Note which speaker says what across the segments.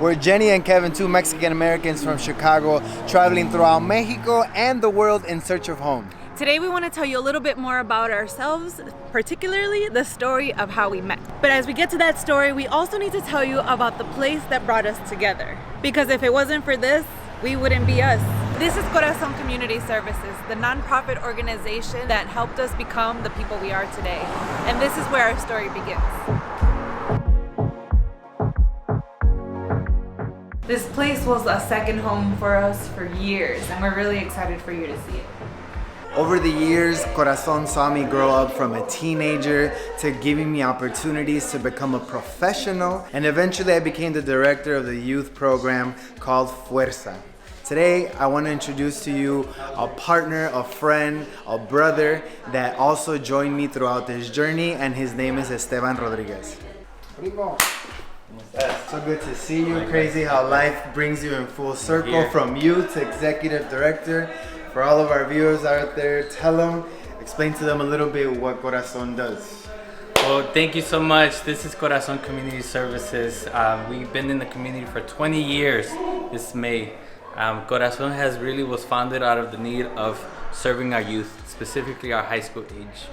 Speaker 1: We're Jenny and Kevin, two Mexican Americans from Chicago, traveling throughout Mexico and the world in search of home.
Speaker 2: Today we want to tell you a little bit more about ourselves, particularly the story of how we met. But as we get to that story, we also need to tell you about the place that brought us together. Because if it wasn't for this, we wouldn't be us. This is Corazon Community Services, the nonprofit organization that helped us become the people we are today. And this is where our story begins. This place was a second home for us for years, and we're really excited for you to see it.
Speaker 1: Over the years, Corazon saw me grow up from a teenager to giving me opportunities to become a professional, and eventually I became the director of the youth program called Fuerza. Today, I want to introduce to you a partner, a friend, a brother that also joined me throughout this journey, and his name is Esteban Rodriguez. So good to see you. Crazy how life brings you in full circle from youth to executive director. For all of our viewers out there, explain to them a little bit what Corazon does.
Speaker 3: Well, thank you so much. This is Corazon Community Services. We've been in the community for 20 years this May. Corazon was founded out of the need of serving our youth, specifically our high school age.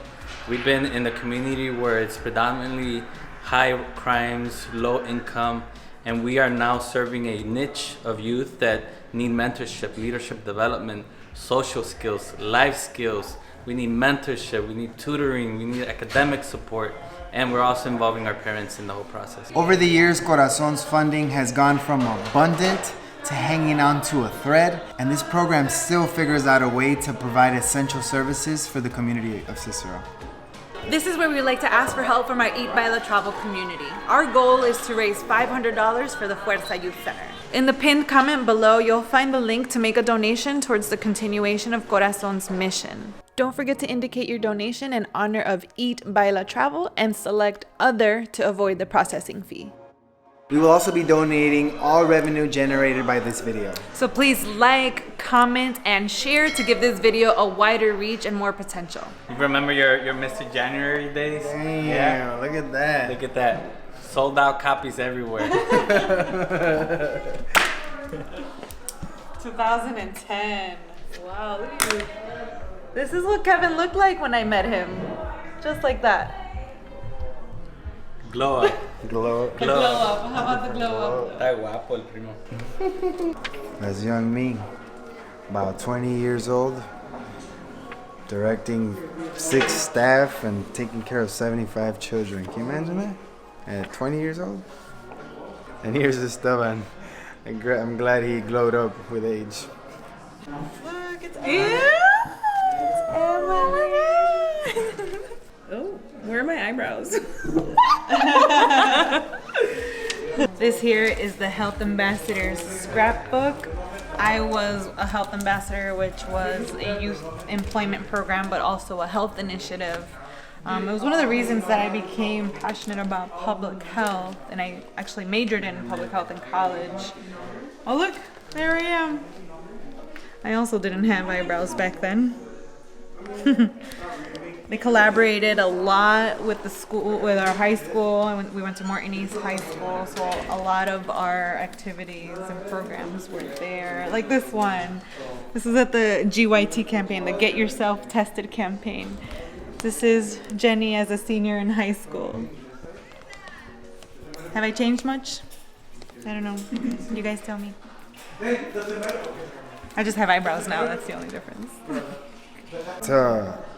Speaker 3: We've been in the community where it's predominantly high crimes, low income, and we are now serving a niche of youth that need mentorship, leadership development, social skills, life skills. We need mentorship, we need tutoring, we need academic support, and we're also involving our parents in the whole process.
Speaker 1: Over the years, Corazon's funding has gone from abundant to hanging on to a thread, and this program still figures out a way to provide essential services for the community of Cicero.
Speaker 2: This is where we like to ask for help from our Eat, Baila travel community. Our goal is to raise $500 for the Fuerza Youth Center. In the pinned comment below, you'll find the link to make a donation towards the continuation of Corazon's mission. Don't forget to indicate your donation in honor of Eat, Baila Travel and select Other to avoid the processing fee.
Speaker 1: We will also be donating all revenue generated by this video.
Speaker 2: So please like, comment, and share to give this video a wider reach and more potential.
Speaker 3: You remember your Mr. January days?
Speaker 1: Damn, yeah. Look at that.
Speaker 3: Look at that. Sold out copies everywhere.
Speaker 2: 2010. Wow, look at you. This is what Kevin looked like when I met him. Just like that.
Speaker 3: Glow up.
Speaker 1: Glow up.
Speaker 2: The glow up. How about the glow up?
Speaker 3: Está guapo el primo.
Speaker 1: That's young me, about 20 years old, directing 6 staff and taking care of 75 children. Can you imagine that? At 20 years old? And here's Esteban. I'm glad he glowed up with age.
Speaker 2: Look, it's Emma. Oh, where are my eyebrows? This here is the Health Ambassador's scrapbook. I was a health ambassador, which was a youth employment program, but also a health initiative. It was one of the reasons that I became passionate about public health, and I actually majored in public health in college. Oh look, there I am. I also didn't have eyebrows back then. They collaborated a lot with the school, with our high school. We went to Morton East High School, so a lot of our activities and programs were there. Like this one. This is at the GYT campaign, the Get Yourself Tested campaign. This is Jenny as a senior in high school. Have I changed much? I don't know. You guys tell me. I just have eyebrows now, that's the only difference.
Speaker 1: It's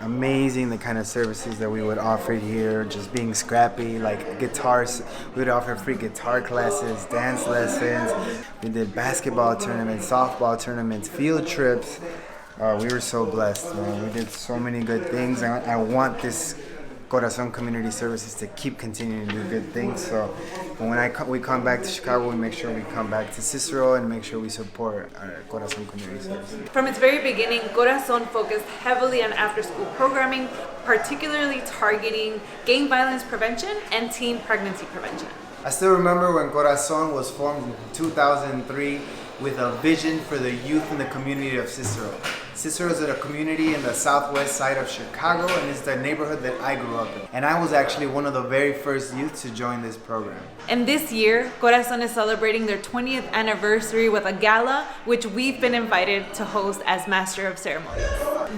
Speaker 1: amazing the kind of services that we would offer here, just being scrappy, like guitars. We would offer free guitar classes, dance lessons. We did basketball tournaments, softball tournaments, field trips. We were so blessed, man. We did so many good things. I want this Corazon Community Services to keep continuing to do good things. So when we come back to Chicago, we make sure we come back to Cicero and make sure we support our Corazon Community Services.
Speaker 2: From its very beginning, Corazon focused heavily on after-school programming, particularly targeting gang violence prevention and teen pregnancy prevention.
Speaker 1: I still remember when Corazon was formed in 2003 with a vision for the youth in the community of Cicero. Cicero is a community in the southwest side of Chicago, and it's the neighborhood that I grew up in. And I was actually one of the very first youth to join this program.
Speaker 2: And this year, Corazon is celebrating their 20th anniversary with a gala, which we've been invited to host as Master of Ceremonies.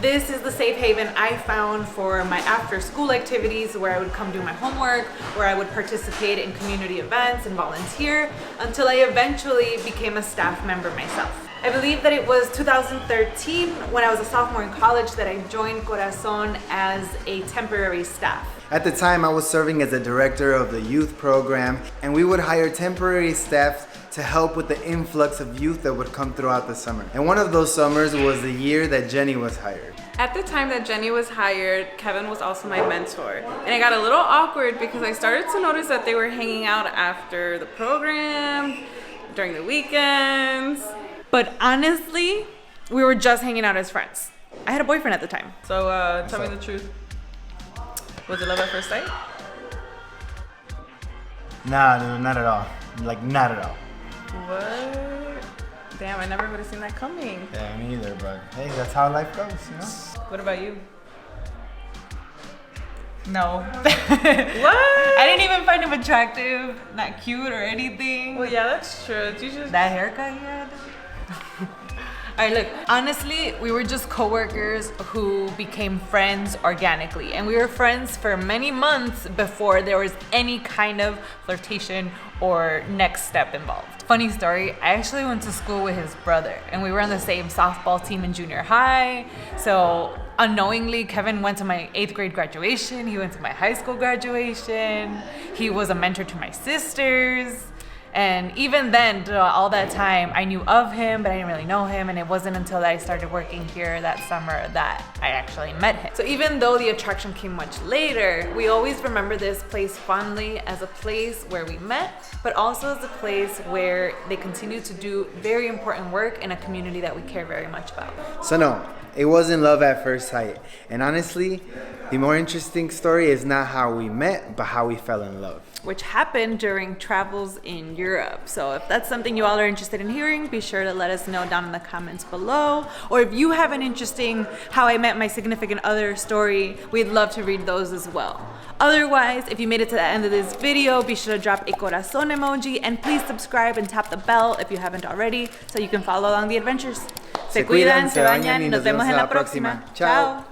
Speaker 2: This is the safe haven I found for my after-school activities, where I would come do my homework, where I would participate in community events and volunteer, until I eventually became a staff member myself. I believe that it was 2013 when I was a sophomore in college that I joined Corazon as a temporary staff.
Speaker 1: At the time, I was serving as a director of the youth program, and we would hire temporary staff to help with the influx of youth that would come throughout the summer. And one of those summers was the year that Jenny was hired.
Speaker 4: At the time that Jenny was hired, Kevin was also my mentor. And it got a little awkward because I started to notice that they were hanging out after the program, during the weekends.
Speaker 2: But honestly, we were just hanging out as friends. I had a boyfriend at the time.
Speaker 4: So tell me the truth. Was it love at first sight?
Speaker 1: Nah, dude, not at all. Like, not at all.
Speaker 4: What? Damn, I never would have seen that coming.
Speaker 1: Yeah, me either, but hey, that's how life goes, you know?
Speaker 4: What about you?
Speaker 2: No.
Speaker 4: What?
Speaker 2: I didn't even find him attractive, not cute or anything.
Speaker 4: Well, yeah, that's true. You just...
Speaker 2: That haircut he had. All right, look, honestly, we were just coworkers who became friends organically. And we were friends for many months before there was any kind of flirtation or next step involved. Funny story, I actually went to school with his brother, and we were on the same softball team in junior high. So unknowingly, Kevin went to my 8th grade graduation. He went to my high school graduation. He was a mentor to my sisters. And even then, all that time, I knew of him, but I didn't really know him. And it wasn't until I started working here that summer that I actually met him. So even though the attraction came much later, we always remember this place fondly as a place where we met, but also as a place where they continue to do very important work in a community that we care very much about.
Speaker 1: So no, it wasn't love at first sight. And honestly, the more interesting story is not how we met, but how we fell in love.
Speaker 2: Which happened during travels in Europe. So if that's something you all are interested in hearing, be sure to let us know down in the comments below. Or if you have an interesting how I met my significant other story, we'd love to read those as well. Otherwise, if you made it to the end of this video, be sure to drop a corazón emoji, and please subscribe and tap the bell if you haven't already so you can follow along the adventures. Se cuidan, se bañan y nos vemos en la próxima. Chao.